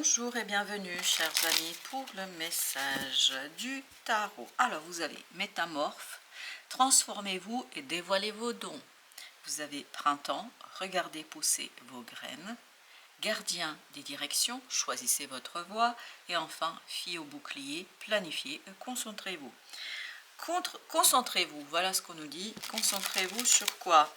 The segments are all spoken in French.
Bonjour et bienvenue, chers amis, pour le message du tarot. Alors, vous avez métamorphe, transformez-vous et dévoilez vos dons. Vous avez printemps, regardez pousser vos graines. Gardien des directions, choisissez votre voie. Et enfin, fille au bouclier, planifiez, concentrez-vous. Concentrez-vous, voilà ce qu'on nous dit. Concentrez-vous sur quoi?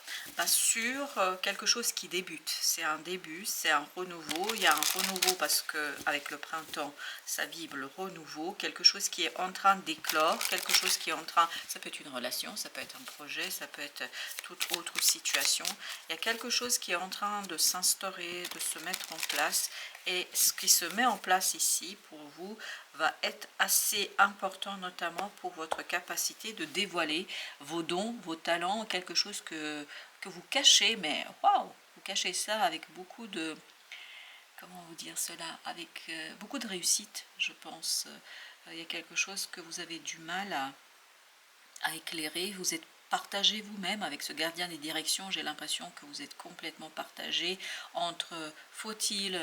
Sur quelque chose qui débute. C'est un début, c'est un renouveau. Il y a un renouveau parce que avec le printemps, ça vibre le renouveau. Quelque chose qui est en train d'éclore, quelque chose qui est en train... Ça peut être une relation, ça peut être un projet, ça peut être toute autre situation. Il y a quelque chose qui est en train de s'instaurer, de se mettre en place. Et ce qui se met en place ici pour vous va être assez important, notamment pour votre capacité de dévoiler vos dons, vos talents, quelque chose que vous cachez, mais waouh, vous cachez ça avec beaucoup de, comment vous dire cela, avec beaucoup de réussite, je pense. Il y a quelque chose que vous avez du mal à éclairer, vous êtes partagé vous-même avec ce gardien des directions, j'ai l'impression que vous êtes complètement partagé entre faut-il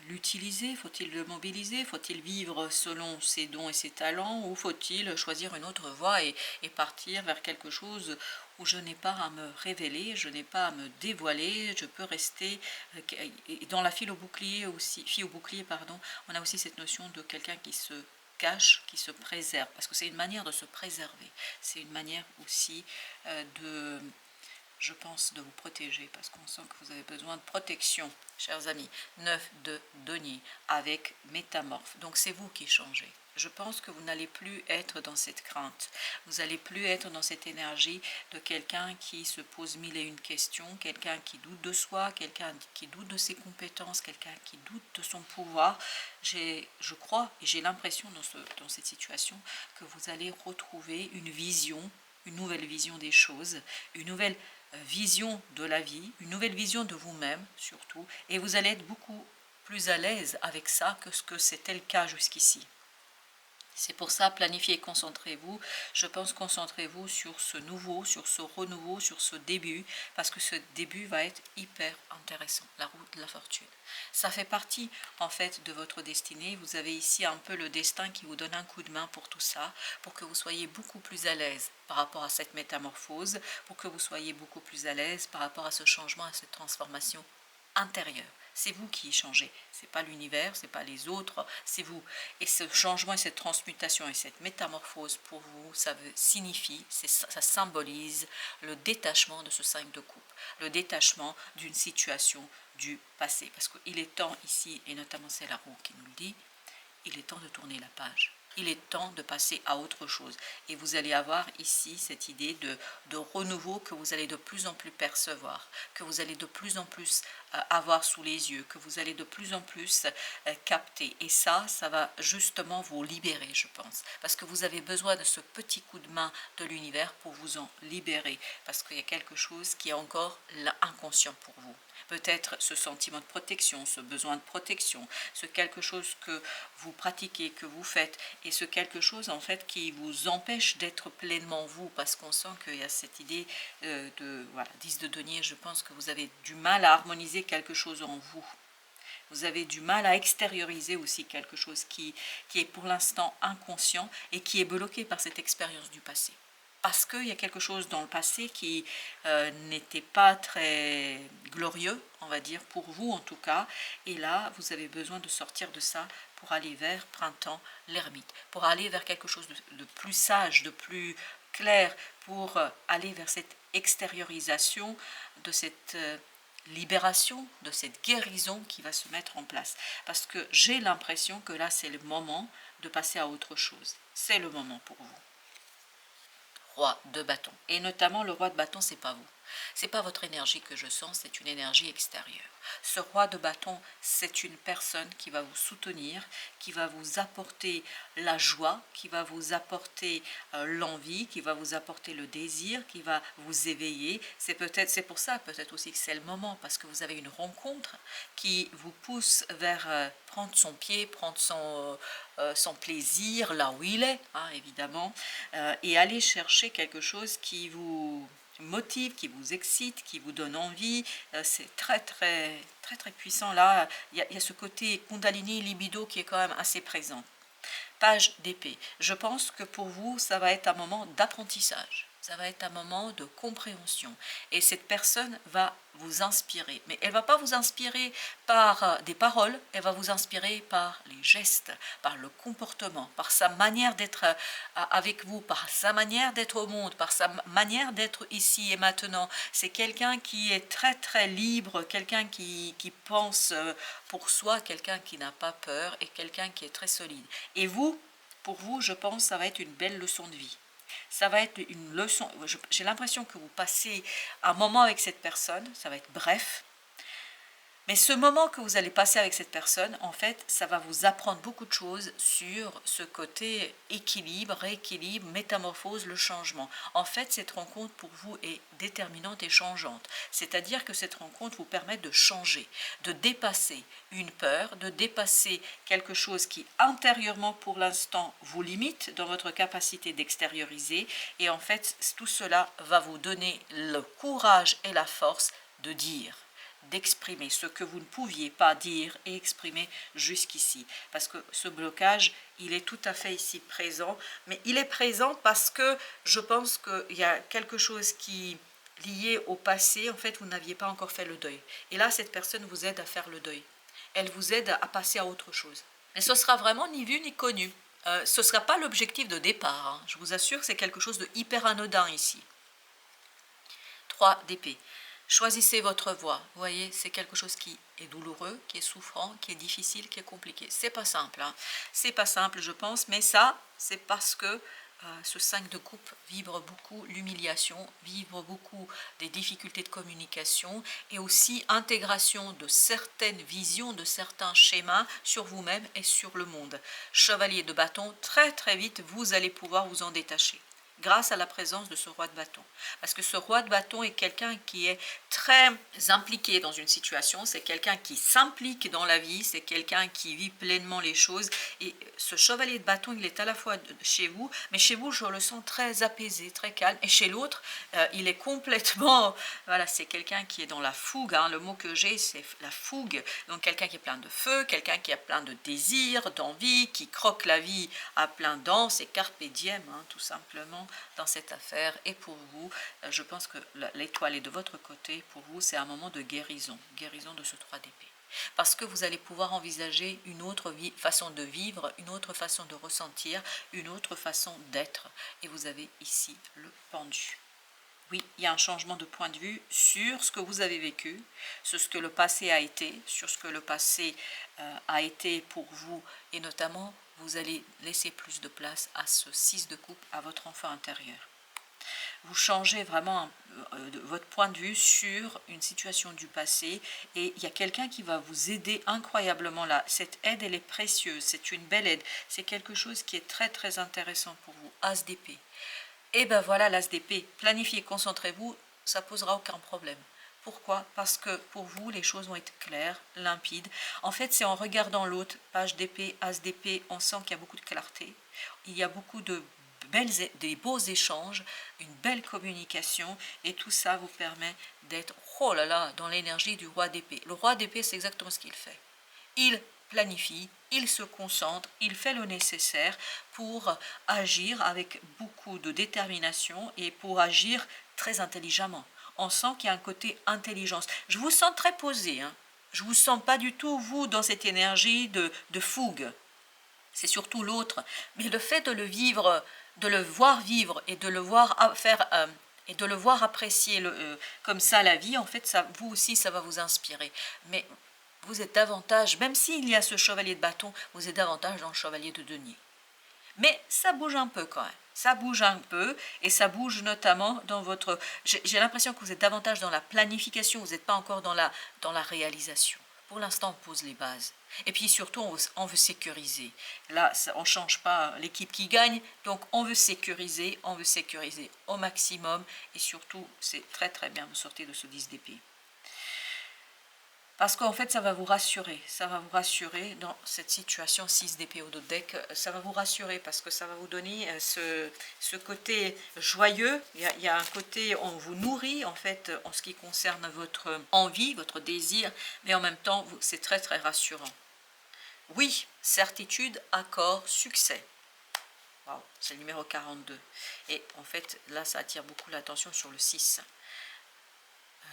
l'utiliser, faut-il le mobiliser, faut-il vivre selon ses dons et ses talents, ou faut-il choisir une autre voie et partir vers quelque chose où je n'ai pas à me révéler, je n'ai pas à me dévoiler, je peux rester. Et dans la fille au bouclier aussi, pardon, on a aussi cette notion de quelqu'un qui se cache, qui se préserve, parce que c'est une manière de se préserver, c'est une manière aussi de, je pense, de vous protéger, parce qu'on sent que vous avez besoin de protection, chers amis. 9 de denier avec métamorphe, donc c'est vous qui changez. Je pense que vous n'allez plus être dans cette crainte, vous n'allez plus être dans cette énergie de quelqu'un qui se pose mille et une questions, quelqu'un qui doute de soi, quelqu'un qui doute de ses compétences, quelqu'un qui doute de son pouvoir. Je crois et j'ai l'impression dans cette situation que vous allez retrouver une vision, une nouvelle vision des choses, une nouvelle vision de la vie, une nouvelle vision de vous-même surtout, et vous allez être beaucoup plus à l'aise avec ça que ce que c'était le cas jusqu'ici. C'est pour ça, planifiez, concentrez-vous. Je pense concentrez-vous sur ce nouveau, sur ce renouveau, sur ce début, parce que ce début va être hyper intéressant, la route de la fortune. Ça fait partie en fait de votre destinée. Vous avez ici un peu le destin qui vous donne un coup de main pour tout ça, pour que vous soyez beaucoup plus à l'aise par rapport à cette métamorphose, pour que vous soyez beaucoup plus à l'aise par rapport à ce changement, à cette transformation intérieure. C'est vous qui changez, c'est pas l'univers, c'est pas les autres, c'est vous. Et ce changement et cette transmutation et cette métamorphose pour vous, ça signifie, ça symbolise le détachement de ce 5 de coupe, le détachement d'une situation du passé. Parce qu'il est temps ici, et notamment c'est la roue qui nous le dit, il est temps de tourner la page. Il est temps de passer à autre chose. Et vous allez avoir ici cette idée de renouveau que vous allez de plus en plus percevoir, que vous allez de plus en plus avoir sous les yeux, que vous allez de plus en plus capter. Et ça va justement vous libérer, je pense. Parce que vous avez besoin de ce petit coup de main de l'univers pour vous en libérer. Parce qu'il y a quelque chose qui est encore inconscient pour vous. Peut-être ce sentiment de protection, ce besoin de protection, ce quelque chose que vous pratiquez, que vous faites, et ce quelque chose en fait qui vous empêche d'être pleinement vous, parce qu'on sent qu'il y a cette idée de, voilà, 10 de denier, je pense que vous avez du mal à harmoniser quelque chose en vous. Vous avez du mal à extérioriser aussi quelque chose qui est pour l'instant inconscient et qui est bloqué par cette expérience du passé. Parce qu'il y a quelque chose dans le passé qui n'était pas très glorieux, on va dire, pour vous en tout cas. Et là, vous avez besoin de sortir de ça pour aller vers printemps, l'ermite, pour aller vers quelque chose de plus sage, de plus clair, pour aller vers cette extériorisation de cette libération, de cette guérison qui va se mettre en place. Parce que j'ai l'impression que là, c'est le moment de passer à autre chose. C'est le moment pour vous. Roi de bâton. Et notamment le roi de bâton, c'est pas vous. C'est pas votre énergie que je sens, c'est une énergie extérieure. Ce roi de bâton, c'est une personne qui va vous soutenir, qui va vous apporter la joie, qui va vous apporter l'envie, qui va vous apporter le désir, qui va vous éveiller. C'est pour ça peut-être aussi que c'est le moment, parce que vous avez une rencontre qui vous pousse vers prendre son pied, prendre son plaisir là où il est, hein, évidemment, et aller chercher quelque chose qui vous motive, qui vous excite, qui vous donne envie. C'est très puissant là. Il y a ce côté Kundalini, libido qui est quand même assez présent. Page d'épée. Je pense que pour vous, ça va être un moment d'apprentissage. Ça va être un moment de compréhension. Et cette personne va vous inspirer. Mais elle ne va pas vous inspirer par des paroles, elle va vous inspirer par les gestes, par le comportement, par sa manière d'être avec vous, par sa manière d'être au monde, par sa manière d'être ici et maintenant. C'est quelqu'un qui est très libre, quelqu'un qui pense pour soi, quelqu'un qui n'a pas peur et quelqu'un qui est très solide. Et vous, pour vous, je pense, ça va être une belle leçon de vie. Ça va être une leçon, j'ai l'impression que vous passez un moment avec cette personne, ça va être bref, mais ce moment que vous allez passer avec cette personne, en fait, ça va vous apprendre beaucoup de choses sur ce côté équilibre, rééquilibre, métamorphose, le changement. En fait, cette rencontre pour vous est déterminante et changeante. C'est-à-dire que cette rencontre vous permet de changer, de dépasser une peur, de dépasser quelque chose qui intérieurement pour l'instant vous limite dans votre capacité d'extérioriser. Et en fait, tout cela va vous donner le courage et la force de dire, d'exprimer ce que vous ne pouviez pas dire et exprimer jusqu'ici. Parce que ce blocage, il est tout à fait ici présent, mais il est présent parce que je pense qu'il y a quelque chose qui est lié au passé, en fait, vous n'aviez pas encore fait le deuil. Et là, cette personne vous aide à faire le deuil. Elle vous aide à passer à autre chose. Mais ce sera vraiment ni vu ni connu. Ce ne sera pas l'objectif de départ. Hein. Je vous assure que c'est quelque chose de hyper anodin ici. 3 d'épée. Choisissez votre voie. Vous voyez, c'est quelque chose qui est douloureux, qui est souffrant, qui est difficile, qui est compliqué. C'est pas simple, hein. C'est pas simple, je pense, mais ça, c'est parce que ce 5 de coupe vibre beaucoup l'humiliation, vibre beaucoup des difficultés de communication et aussi intégration de certaines visions, de certains schémas sur vous-même et sur le monde. Chevalier de bâton, très vite, vous allez pouvoir vous en détacher grâce à la présence de ce roi de bâton. Parce que ce roi de bâton est quelqu'un qui est très impliqué dans une situation, c'est quelqu'un qui s'implique dans la vie, c'est quelqu'un qui vit pleinement les choses. Et ce chevalier de bâton, il est à la fois chez vous, mais chez vous, je le sens très apaisé, très calme. Et chez l'autre, il est complètement... Voilà, c'est quelqu'un qui est dans la fougue. Hein. Le mot que j'ai, c'est la fougue. Donc quelqu'un qui est plein de feu, quelqu'un qui a plein de désirs, d'envie, qui croque la vie à plein dents, c'est carpe diem, hein, tout simplement. Dans cette affaire. Et pour vous, je pense que l'étoile est de votre côté. Pour vous, c'est un moment de guérison de ce 3 d'épée. Parce que vous allez pouvoir envisager une autre façon de vivre, une autre façon de ressentir, une autre façon d'être. Et vous avez ici le pendu. Oui, il y a un changement de point de vue sur ce que vous avez vécu, sur ce que le passé a été, sur ce que le passé a été pour vous, et notamment, vous allez laisser plus de place à ce 6 de coupe, à votre enfant intérieur. Vous changez vraiment votre point de vue sur une situation du passé et il y a quelqu'un qui va vous aider incroyablement là. Cette aide, elle est précieuse, c'est une belle aide, c'est quelque chose qui est très intéressant pour vous. As d'épée. Et ben voilà l'as d'épée. Planifiez, concentrez-vous, ça posera aucun problème. Pourquoi? Parce que pour vous, les choses vont être claires, limpides. En fait, c'est en regardant l'autre, page d'épée, as d'épée, on sent qu'il y a beaucoup de clarté. Il y a beaucoup de des beaux échanges, une belle communication, et tout ça vous permet d'être, oh là là, dans l'énergie du roi d'épée. Le roi d'épée, c'est exactement ce qu'il fait. Il planifie, il se concentre, il fait le nécessaire pour agir avec beaucoup de détermination et pour agir très intelligemment. On sent qu'il y a un côté intelligence. Je vous sens très posé, hein. Je ne vous sens pas du tout, vous, dans cette énergie de fougue. C'est surtout l'autre. Mais le fait de le vivre, de le voir vivre et de le voir faire... et de le voir apprécier comme ça la vie, en fait, ça, vous aussi, ça va vous inspirer. Mais vous êtes davantage, même s'il y a ce chevalier de bâton, vous êtes davantage dans le chevalier de denier. Mais ça bouge un peu quand même. Ça bouge un peu et ça bouge notamment dans votre... J'ai l'impression que vous êtes davantage dans la planification, vous n'êtes pas encore dans la réalisation. Pour l'instant, on pose les bases. Et puis surtout, on veut sécuriser. Là, on ne change pas l'équipe qui gagne, donc on veut sécuriser au maximum. Et surtout, c'est très bien, vous sortez de ce 10 d'épée. Parce qu'en fait, ça va vous rassurer dans cette situation 6 d'épée au dos de deck, ça va vous rassurer parce que ça va vous donner ce côté joyeux, il y a un côté, on vous nourrit en fait en ce qui concerne votre envie, votre désir, mais en même temps, c'est très très rassurant. Oui, certitude, accord, succès. Wow, c'est le numéro 42. Et en fait, là, ça attire beaucoup l'attention sur le 6.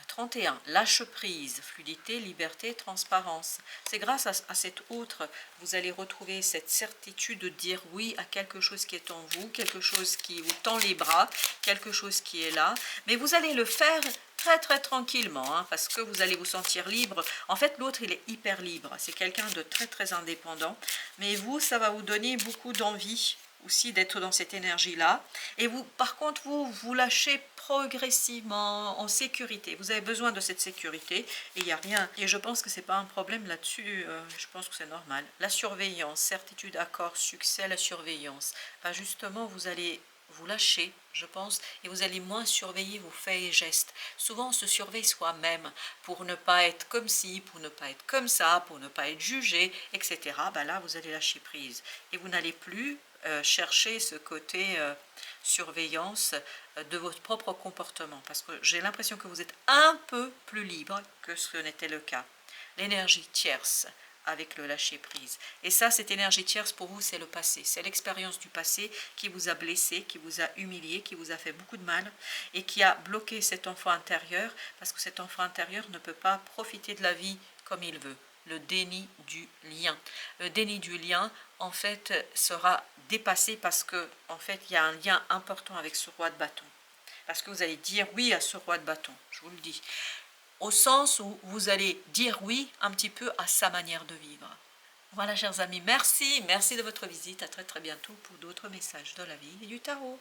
31, lâche prise, fluidité, liberté, transparence. C'est grâce à cette autre, vous allez retrouver cette certitude de dire oui à quelque chose qui est en vous, quelque chose qui vous tend les bras, quelque chose qui est là. Mais vous allez le faire très très tranquillement, hein, parce que vous allez vous sentir libre. En fait, l'autre, il est hyper libre. C'est quelqu'un de très très indépendant. Mais vous, ça va vous donner beaucoup d'envie aussi d'être dans cette énergie-là. Et vous, par contre, vous lâchez progressivement en sécurité. Vous avez besoin de cette sécurité et il n'y a rien. Et je pense que c'est pas un problème là-dessus. Je pense que c'est normal. La surveillance, certitude, accord, succès, la surveillance. Ben justement, vous allez vous lâcher, je pense, et vous allez moins surveiller vos faits et gestes. Souvent, on se surveille soi-même pour ne pas être comme ci, pour ne pas être comme ça, pour ne pas être jugé, etc. Ben là, vous allez lâcher prise. Et vous n'allez plus chercher ce côté surveillance de votre propre comportement, parce que j'ai l'impression que vous êtes un peu plus libre que ce n'était le cas. L'énergie tierce avec le lâcher prise. Et ça, cette énergie tierce pour vous, c'est le passé. C'est l'expérience du passé qui vous a blessé, qui vous a humilié, qui vous a fait beaucoup de mal et qui a bloqué cet enfant intérieur, parce que cet enfant intérieur ne peut pas profiter de la vie comme il veut. Le déni du lien. Le déni du lien, en fait, sera dépassé parce que, en fait, il y a un lien important avec ce roi de bâton. Parce que vous allez dire oui à ce roi de bâton, je vous le dis. Au sens où vous allez dire oui un petit peu à sa manière de vivre. Voilà, chers amis, merci de votre visite. À très très bientôt pour d'autres messages de la vie et du tarot.